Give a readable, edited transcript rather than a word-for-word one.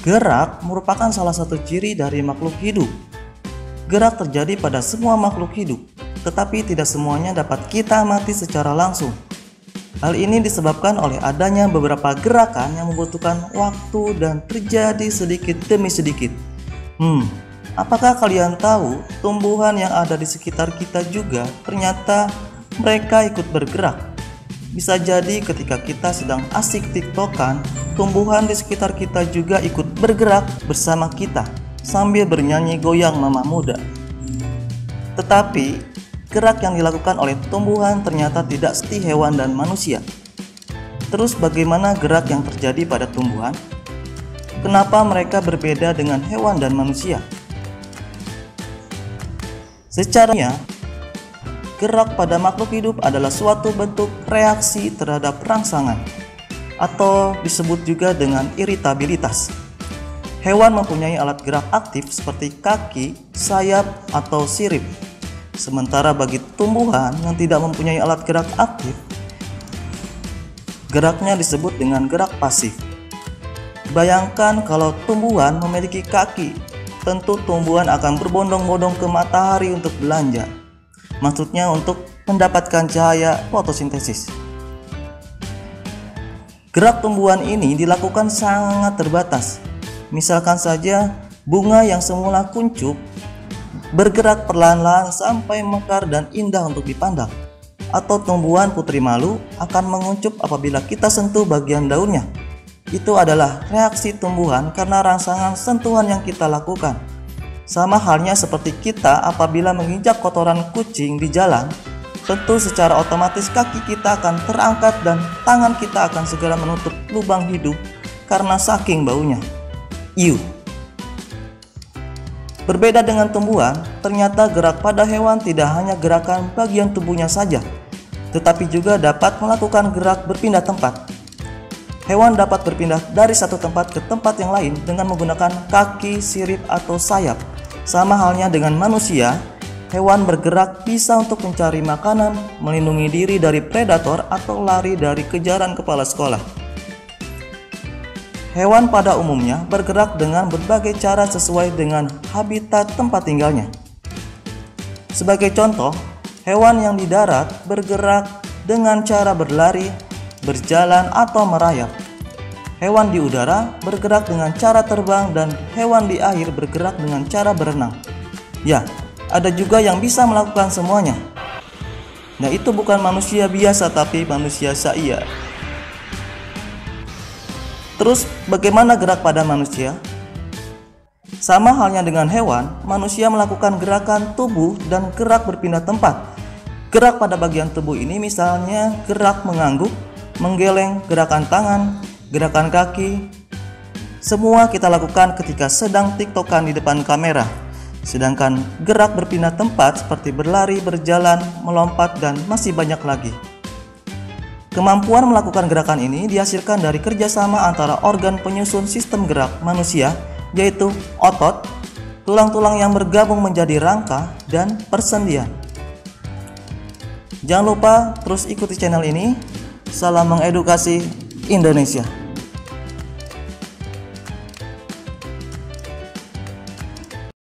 Gerak merupakan salah satu ciri dari makhluk hidup. Gerak terjadi pada semua makhluk hidup, tetapi tidak semuanya dapat kita amati secara langsung. Hal ini disebabkan oleh adanya beberapa gerakan yang membutuhkan waktu dan terjadi sedikit demi sedikit. Apakah kalian tahu tumbuhan yang ada di sekitar kita juga ternyata mereka ikut bergerak? Bisa jadi ketika kita sedang asik tiktokan, tumbuhan di sekitar kita juga ikut bergerak bersama kita sambil bernyanyi goyang mama muda. Tetapi gerak yang dilakukan oleh tumbuhan ternyata tidak seperti hewan dan manusia. Terus bagaimana gerak yang terjadi pada tumbuhan? Kenapa mereka berbeda dengan hewan dan manusia? Secaranya, gerak pada makhluk hidup adalah suatu bentuk reaksi terhadap rangsangan, atau disebut juga dengan iritabilitas. Hewan mempunyai alat gerak aktif seperti kaki, sayap, atau sirip. Sementara bagi tumbuhan yang tidak mempunyai alat gerak aktif, geraknya disebut dengan gerak pasif. Bayangkan kalau tumbuhan memiliki kaki, tentu tumbuhan akan berbondong-bondong ke matahari untuk belanja. Maksudnya untuk mendapatkan cahaya fotosintesis. Gerak tumbuhan ini dilakukan sangat terbatas. Misalkan saja bunga yang semula kuncup bergerak perlahan-lahan sampai mekar dan indah untuk dipandang. Atau tumbuhan putri malu akan menguncup apabila kita sentuh bagian daunnya. Itu adalah reaksi tumbuhan karena rangsangan sentuhan yang kita lakukan. Sama halnya seperti kita apabila menginjak kotoran kucing di jalan, tentu secara otomatis kaki kita akan terangkat dan tangan kita akan segera menutup lubang hidung karena saking baunya. Iu. Berbeda dengan tumbuhan, ternyata gerak pada hewan tidak hanya gerakan bagian tubuhnya saja, tetapi juga dapat melakukan gerak berpindah tempat. Hewan dapat berpindah dari satu tempat ke tempat yang lain dengan menggunakan kaki, sirip, atau sayap. Sama halnya dengan manusia, hewan bergerak bisa untuk mencari makanan, melindungi diri dari predator, atau lari dari kejaran kepala sekolah. Hewan pada umumnya bergerak dengan berbagai cara sesuai dengan habitat tempat tinggalnya. Sebagai contoh, hewan yang di darat bergerak dengan cara berlari, berjalan, atau merayap. Hewan di udara bergerak dengan cara terbang, dan hewan di air bergerak dengan cara berenang. Ya, ada juga yang bisa melakukan semuanya. Nah, itu bukan manusia biasa tapi manusia saya. Terus bagaimana gerak pada manusia? Sama halnya dengan hewan, manusia melakukan gerakan tubuh dan gerak berpindah tempat. Gerak pada bagian tubuh ini misalnya gerak mengangguk, menggeleng, gerakan tangan, gerakan kaki. Semua kita lakukan ketika sedang tiktokan di depan kamera. Sedangkan gerak berpindah tempat seperti berlari, berjalan, melompat, dan masih banyak lagi. Kemampuan melakukan gerakan ini dihasilkan dari kerjasama antara organ penyusun sistem gerak manusia, yaitu otot, tulang-tulang yang bergabung menjadi rangka, dan persendian. Jangan lupa terus ikuti channel ini. Salam mengedukasi Indonesia.